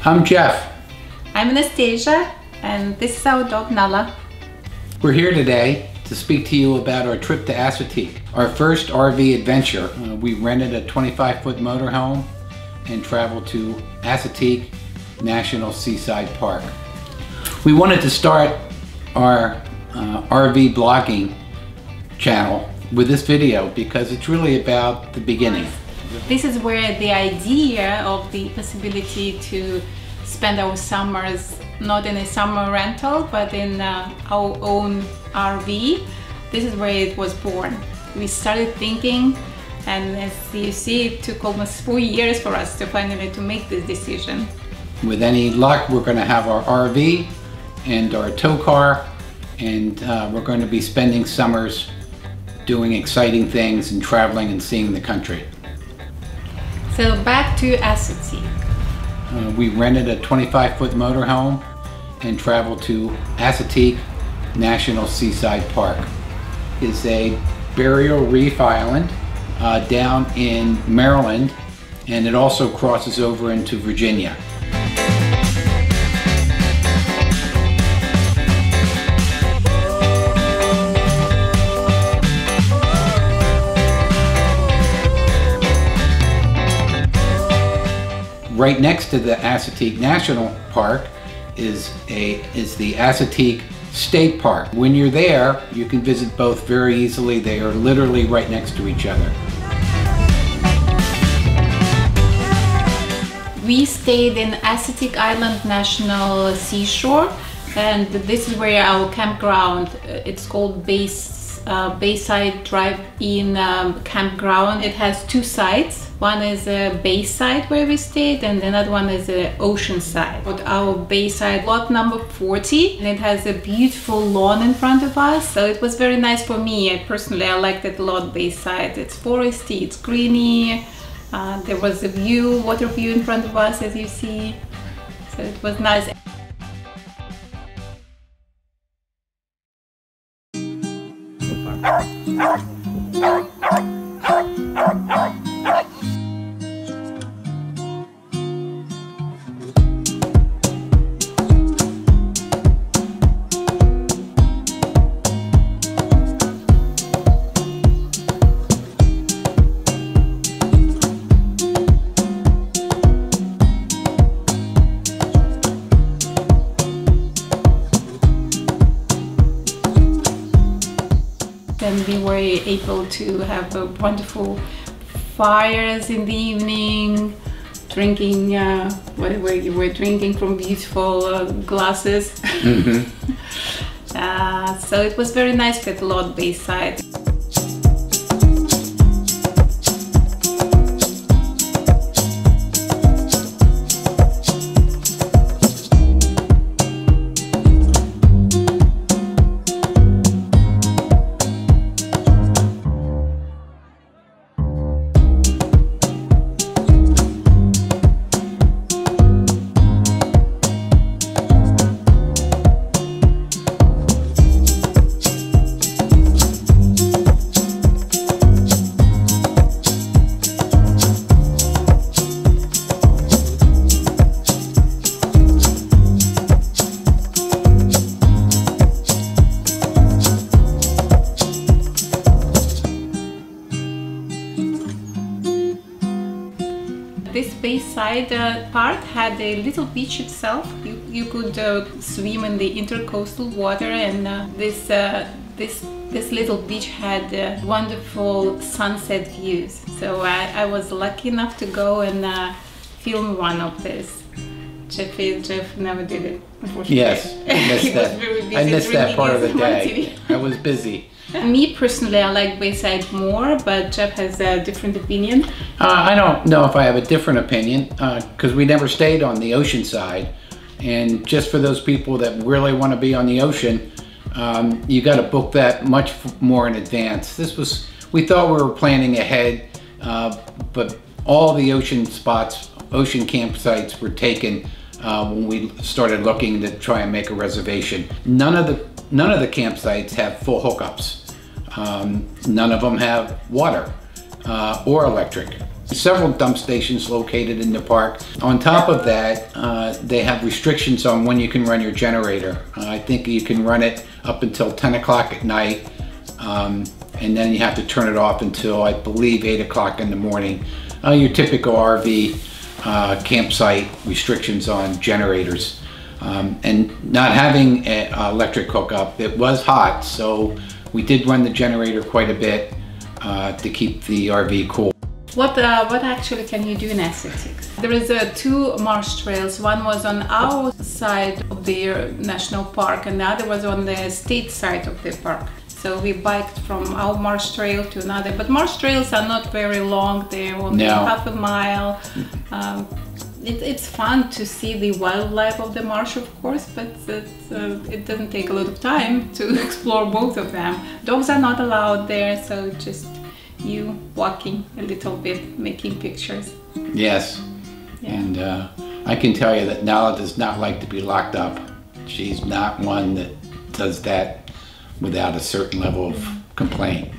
I'm Jeff. I'm Anastasia, and this is our dog Nala. We're here today to speak to you about our trip to Assateague, our first RV adventure. We rented a 25-foot motorhome and traveled to Assateague National Seaside Park. We wanted to start our RV blogging channel with this video because it's really about the beginning. This is where the idea of the possibility to spend our summers not in a summer rental but in our own RV, this is where it was born. We started thinking, and as you see, it took almost 4 years for us to finally make this decision. With any luck, we're going to have our RV and our tow car, and we're going to be spending summers doing exciting things and traveling and seeing the country. So back to Assateague. We rented a 25-foot motorhome and traveled to Assateague National Seaside Park. It's a burial reef island down in Maryland, and it also crosses over into Virginia. Right next to the Assateague National Park is the Assateague State Park. When you're there, you can visit both very easily. They are literally right next to each other. We stayed in Assateague Island National Seashore, and this is where our campground, it's called Bayside Drive-In Campground. It has two sides. One is a Bayside where we stayed, and another one is the ocean side. But our Bayside, lot number 40, and it has a beautiful lawn in front of us. So it was very nice for me. Personally, I liked it a lot, Bayside. It's foresty, it's greeny. There was a view, water view in front of us, as you see. So it was nice. And we were able to have wonderful fires in the evening, drinking whatever you were drinking from beautiful glasses. Mm-hmm. So it was very nice with a lot Bayside. This Bayside part had a little beach itself. You could swim in the intercoastal water, and this little beach had wonderful sunset views. So I was lucky enough to go and film one of this. Jeff never did it, unfortunately. Yes, I missed that part of the day. I was busy. Me personally, I like Bayside more, but Jeff has a different opinion. I don't know if I have a different opinion because we never stayed on the ocean side, and just for those people that really want to be on the ocean, you got to book that much more in advance. We thought we were planning ahead, but all the ocean spots, ocean campsites were taken when we started looking to try and make a reservation. None of the campsites have full hookups. None of them have water or electric. several dump stations located in the park. On top of that, they have restrictions on when you can run your generator. I think you can run it up until 10 o'clock at night, and then you have to turn it off until, I believe, 8 o'clock in the morning. Your typical RV campsite restrictions on generators. And not having an electric hookup, it was hot, so we did run the generator quite a bit to keep the RV cool. What actually can you do in Assateague? There is two marsh trails. One was on our side of the national park and the other was on the state side of the park. So we biked from our marsh trail to another, but marsh trails are not very long. They're only half a mile. It's fun to see the wildlife of the marsh, of course, but it doesn't take a lot of time to explore both of them. Dogs are not allowed there, so just you walking a little bit, making pictures. Yes, yeah. And I can tell you that Nala does not like to be locked up. She's not one that does that without a certain level of complaint.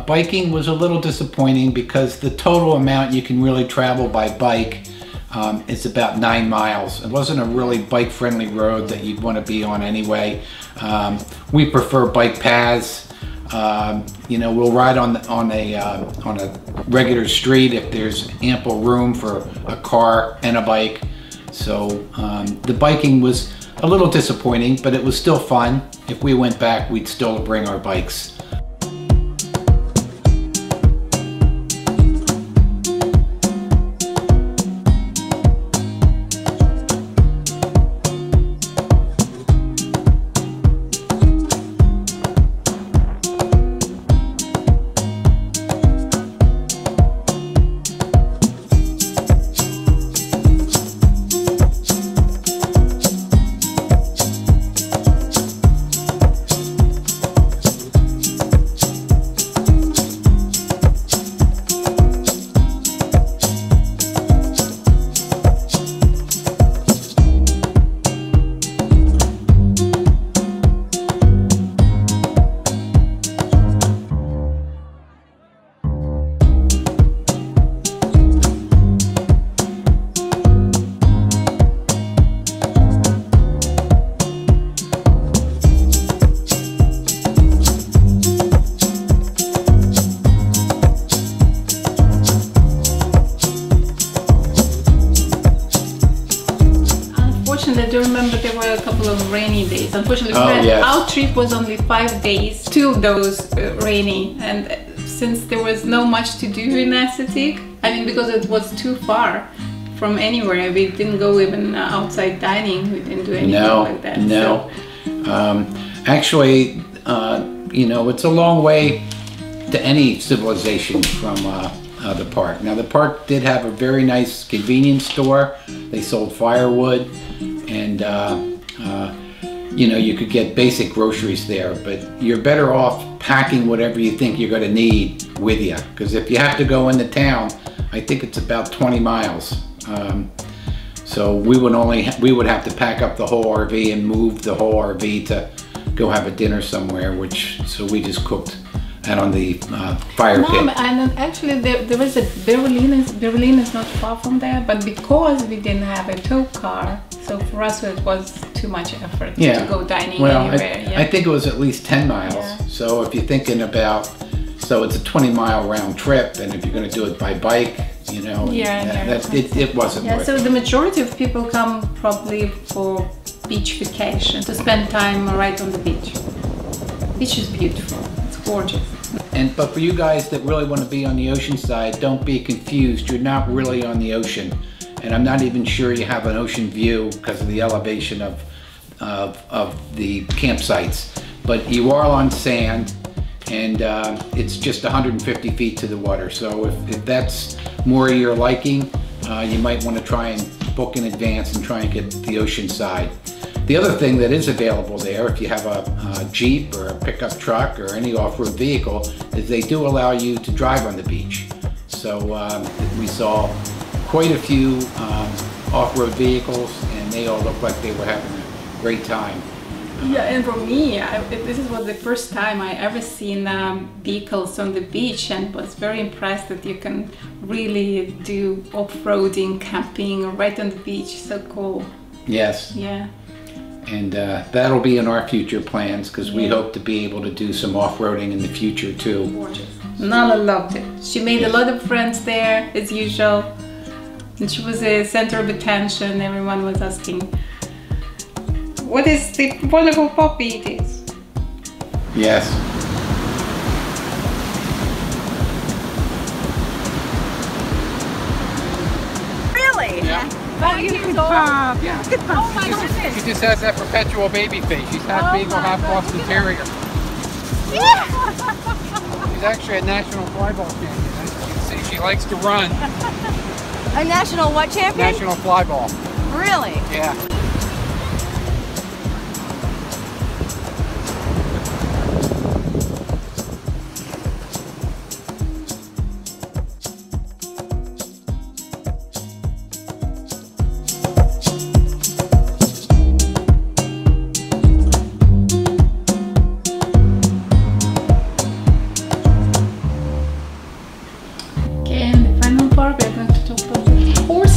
Biking was a little disappointing because the total amount you can really travel by bike is about 9 miles. It wasn't a really bike-friendly road that you'd want to be on anyway. We prefer bike paths. You know, we'll ride on a regular street if there's ample room for a car and a bike. So the biking was a little disappointing, but it was still fun. If we went back, we'd still bring our bikes. I do remember there were a couple of rainy days. Unfortunately, yes. Our trip was only 5 days, 2 of those rainy, and since there was no much to do in Assateague, I mean, because it was too far from anywhere, we didn't go even outside dining, we didn't do anything like that. No, actually, you know, it's a long way to any civilization from the park. Now, the park did have a very nice convenience store. They sold firewood, and you know, you could get basic groceries there, but you're better off packing whatever you think you're going to need with you, because if you have to go into town, I think it's about 20 miles. So we would have to pack up the whole RV and move the whole RV to go have a dinner somewhere, so we just cooked out on the fire pit. No, and actually there is a Berlin is not far from there, but because we didn't have a tow car, so for us it was too much effort to go dining anywhere. I think it was at least 10 miles. Yeah. So if you're thinking about, so it's a 20-mile round trip, and if you're going to do it by bike, you know, it wasn't worth so it. the majority of people come probably for beach vacation, to spend time right on the beach. Beach is beautiful, it's gorgeous. But for you guys that really want to be on the ocean side, don't be confused. You're not really on the ocean. And I'm not even sure you have an ocean view because of the elevation of the campsites. But you are on sand, and it's just 150 feet to the water. So if that's more your liking, you might want to try and book in advance and try and get the ocean side. The other thing that is available there, if you have a Jeep or a pickup truck or any off-road vehicle, is they do allow you to drive on the beach. So we saw quite a few off-road vehicles, and they all looked like they were having a great time. Yeah, and for me, this was the first time I ever seen vehicles on the beach, and was very impressed that you can really do off-roading, camping right on the beach. So cool. Yes. Yeah. And that'll be in our future plans, because we hope to be able to do some off-roading in the future too. Gorgeous. Nala loved it. She made a lot of friends there, as usual. And she was a center of attention. Everyone was asking, what is the wonderful puppy it is? Yes. Really? Yeah. Oh, you could pop. Yeah. Oh my goodness. She just has that perpetual baby face. She's half Beagle, half Boston Terrier. Yeah. She's actually a national flyball champion. As you can see, she likes to run. A national what champion? National flyball. Really? Yeah.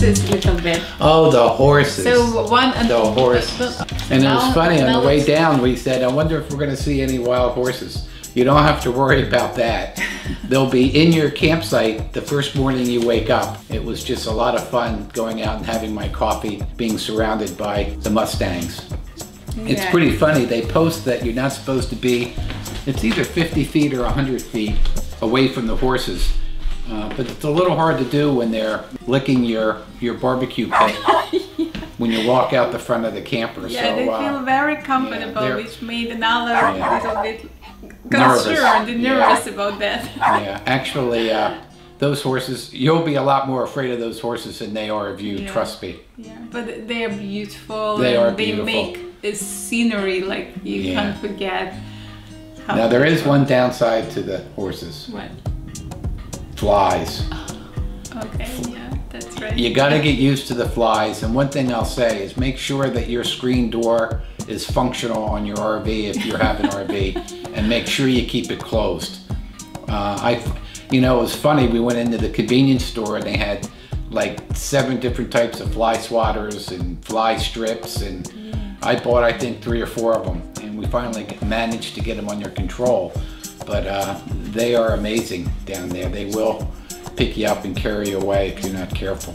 A little bit. Oh, the horses. So the horses. And it was funny, on the way down we said, I wonder if we're going to see any wild horses. You don't have to worry about that. They'll be in your campsite the first morning you wake up. It was just a lot of fun going out and having my coffee, being surrounded by the Mustangs. Yeah. It's pretty funny. They post that you're not supposed to be, it's either 50 feet or 100 feet away from the horses. But it's a little hard to do when they're licking your barbecue pit when you walk out the front of the camper. Yeah, so, they feel very comfortable, which made another little bit concerned and nervous about that. Yeah, actually, those horses, you'll be a lot more afraid of those horses than they are of you, trust me. Yeah, but they are beautiful. They make a scenery like you can't forget. Now there is one downside to the horses. What? Flies. Okay, yeah, that's right. You got to get used to the flies, and one thing I'll say is make sure that your screen door is functional on your RV if you have an RV, and make sure you keep it closed. You know, it was funny, we went into the convenience store and they had like 7 different types of fly swatters and fly strips, and I bought I think 3 or 4 of them, and we finally managed to get them under control. But they are amazing down there. They will pick you up and carry you away if you're not careful.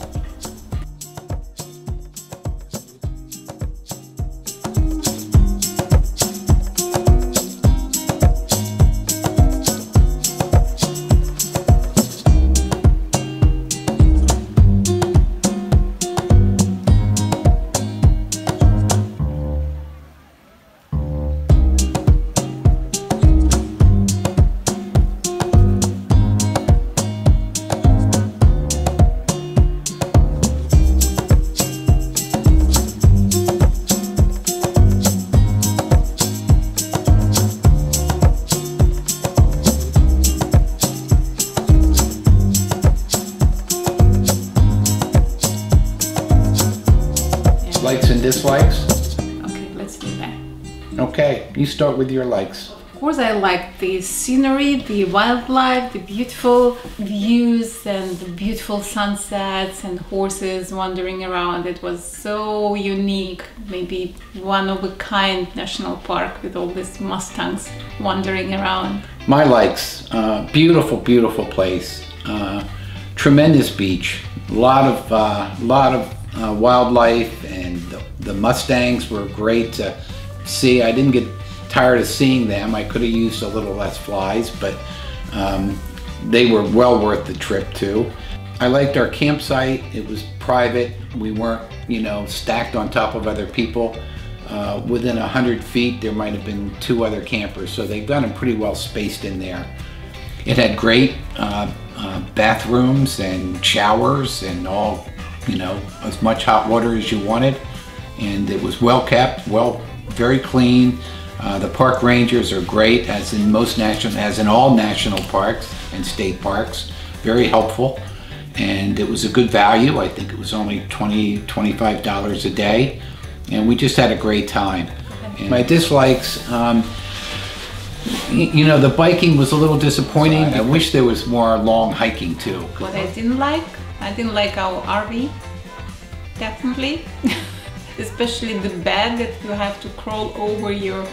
Likes and dislikes? Okay, let's do that. Okay, you start with your likes. course, I liked the scenery, the wildlife, the beautiful views and the beautiful sunsets and horses wandering around. It was so unique, maybe one of a kind national park with all these Mustangs wandering around. My likes, beautiful, beautiful place, tremendous beach, a lot of wildlife, and the Mustangs were great to see. I didn't get tired of seeing them. I could have used a little less flies, but they were well worth the trip too. I liked our campsite. It was private. We weren't, you know, stacked on top of other people. Within 100 feet, there might have been 2 other campers, so they've got them pretty well spaced in there. It had great bathrooms and showers and all, you know, as much hot water as you wanted, and it was well kept, very clean. The park rangers are great, as in all national parks and state parks. Very helpful, and it was a good value. I think it was only $25 a day, and we just had a great time. And my dislikes, you know, the biking was a little disappointing. I wish there was more long hiking too. What I didn't like our RV, definitely. Especially the bed that you have to crawl over your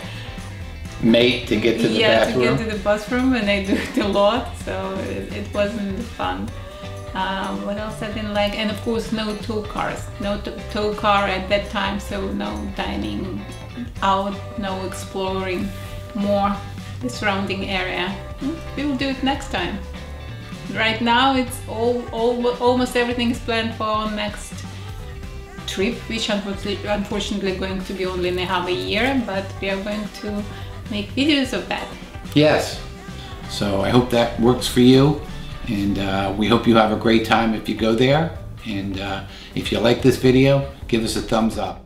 mate to get to the bathroom. Yeah, to get to the bathroom, and I do it a lot, so it wasn't fun. What else I didn't like? And of course, no tow cars. No tow car at that time, so no dining out, no exploring more the surrounding area. We will do it next time. Right now, it's almost everything is planned for our next trip, which unfortunately going to be only in half a year, but we are going to make videos of that. Yes, so I hope that works for you, and we hope you have a great time if you go there, and if you like this video, give us a thumbs up.